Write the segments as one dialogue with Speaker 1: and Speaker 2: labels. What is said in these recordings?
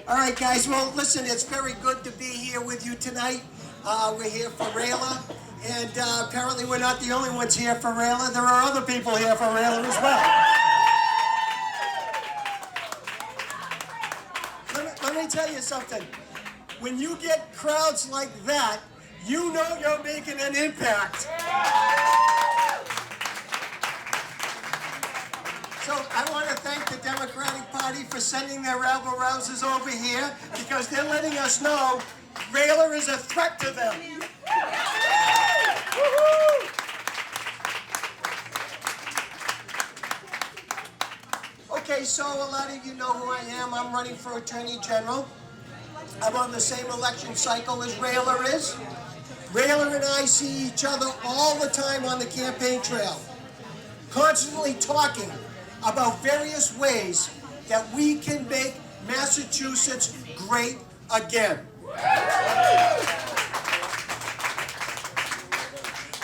Speaker 1: All right, guys. Well, listen, it's very good to be here with you tonight. We're here for Rayla, and apparently we're not the only ones here for Rayla. There are other people here for Rayla as well. Let me tell you something. When you get crowds like that, you know you're making an impact. So I want to thank the Democratic Party for sending their rabble-rousers over here because they're letting us know Rayla is a threat to them. Okay, so a lot of you know who I am. I'm running for Attorney General. I'm on the same election cycle as Rayla is. Rayla and I see each other all the time on the campaign trail, constantly talking about various ways that we can make Massachusetts great again.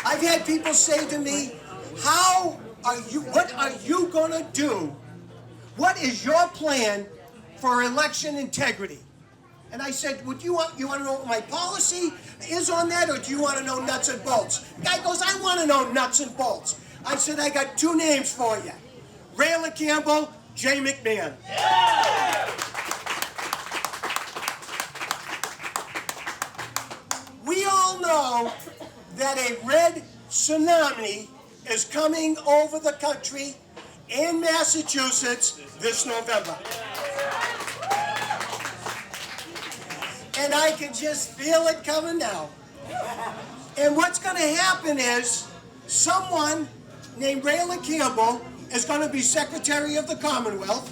Speaker 1: I've had people say to me, what are you going to do? What is your plan for election integrity? And I said, you want to know what my policy is on that, or do you want to know nuts and bolts? The guy goes, I want to know nuts and bolts. I said, I got two names for you. Rayla Campbell, McMahon. Yeah! We all know that a red tsunami is coming over the country in Massachusetts this November. And I can just feel it coming now. And what's going to happen is someone named Rayla Campbell is going to be Secretary of the Commonwealth.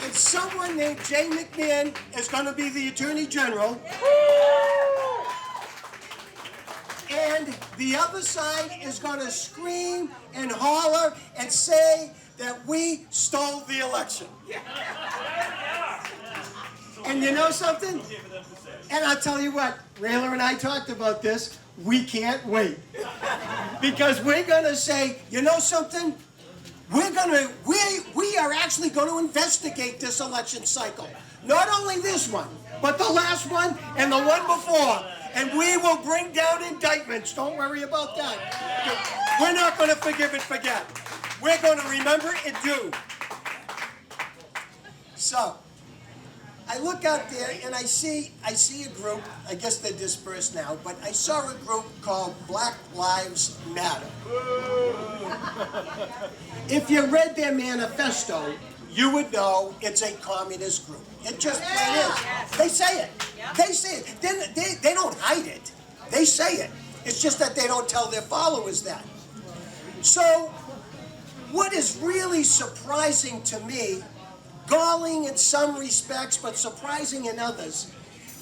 Speaker 1: And someone named McMahon is going to be the Attorney General. And the other side is going to scream and holler and say that we stole the election. And you know something? And I'll tell you what, Rayla and I talked about this. We can't wait. Because we're going to say, you know something? We are actually going to investigate this election cycle. Not only this one, but the last one and the one before. And we will bring down indictments. Don't worry about that. We're not going to forgive and forget. We're going to remember and do. So, I look out there and I see a group. I guess they're dispersed now, but I saw a group called Black Lives Matter. If you read their manifesto, you would know it's a communist group. It just plain is. They say it. They say it. They don't hide it. They say it. It's just that they don't tell their followers that. So, what is really surprising to me, galling in some respects, but surprising in others,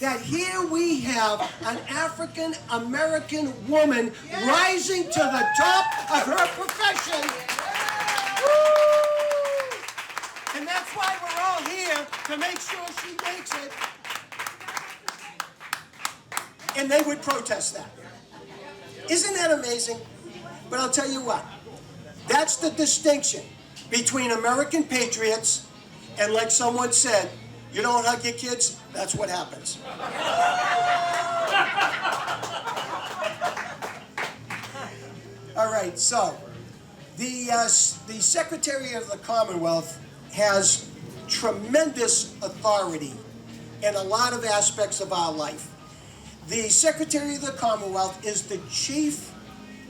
Speaker 1: that here we have an African-American woman rising to the top of her profession. And that's why we're all here, to make sure she makes it. And they would protest that. Isn't that amazing? But I'll tell you what, that's the distinction between American patriots and, like someone said, you don't hug your kids, that's what happens. All right, so the Secretary of the Commonwealth has tremendous authority in a lot of aspects of our life. The Secretary of the Commonwealth is the chief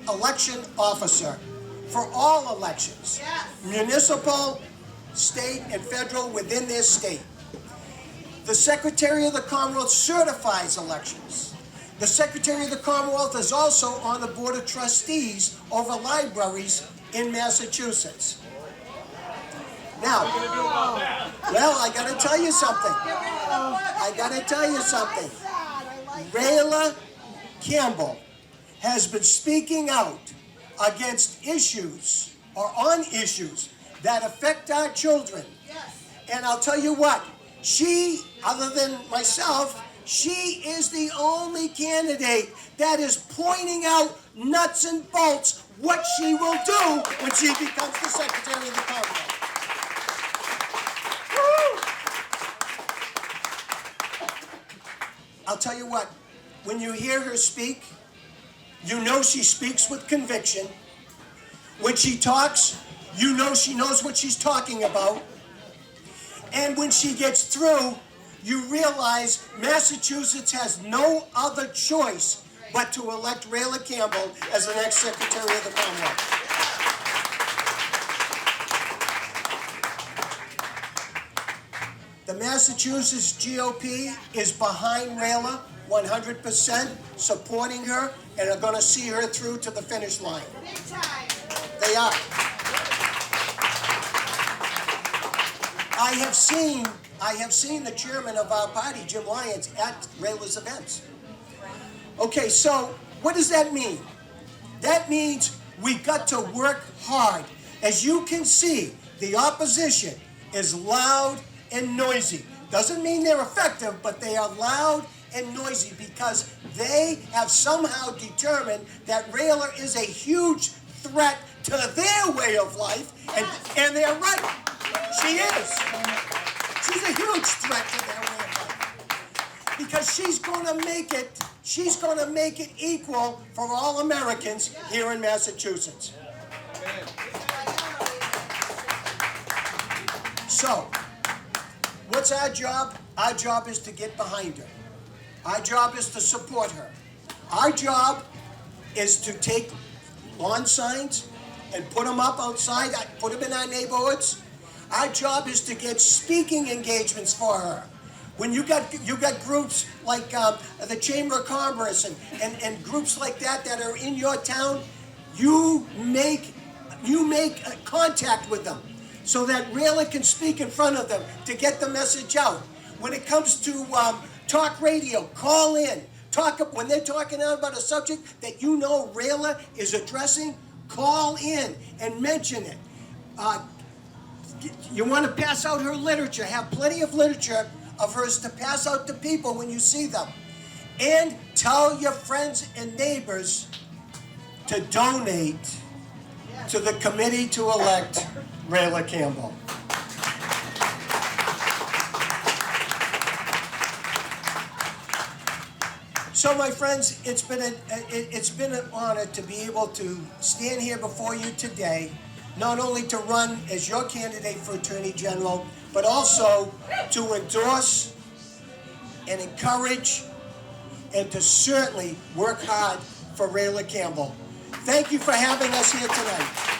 Speaker 1: election officer for all elections, municipal, state, and federal within their state. The Secretary of the Commonwealth certifies elections. The Secretary of the Commonwealth is also on the Board of Trustees over libraries in Massachusetts. Now, well, I got to tell you something. Rayla Campbell has been speaking out against issues or on issues that affect our children. And I'll tell you what, she, other than myself, she is the only candidate that is pointing out nuts and bolts what she will do when she becomes the Secretary of the Commonwealth. what, when you hear her speak, you know she speaks with conviction. When she talks, you know she knows what she's talking about. And when she gets through, you realize Massachusetts has no other choice but to elect Rayla Campbell as the next Secretary of the Commonwealth. The Massachusetts GOP is behind Rayla 100%, supporting her, and are going to see her through to the finish line. They are. I have seen the chairman of our party, Jim Lyons, at Rayla's events. Okay, so what does that mean? That means we got to work hard. As you can see, the opposition is loud and noisy. Doesn't mean they're effective, but they are loud and noisy because they have somehow determined that Rayla is a huge threat to their way of life, and they're right. She is. She's a huge threat to their way of life because she's going to make it equal for all Americans here in Massachusetts. So, what's our job? Our job is to get behind her. Our job is to support her. Our job is to take lawn signs and put them up outside, put them in our neighborhoods. Our job is to get speaking engagements for her. When you got groups like the Chamber of Commerce and groups like that are in your town, you make contact with them so that Rayla can speak in front of them to get the message out. When it comes to talk radio, call in. When they're talking out about a subject that you know Rayla is addressing, call in and mention it. You want to pass out her literature. Have plenty of literature of hers to pass out to people when you see them. And tell your friends and neighbors to donate to the committee to elect Rayla Campbell. So, my friends, it's been an honor to be able to stand here before you today, not only to run as your candidate for Attorney General, but also to endorse and encourage and to certainly work hard for Rayla Campbell. Thank you for having us here tonight.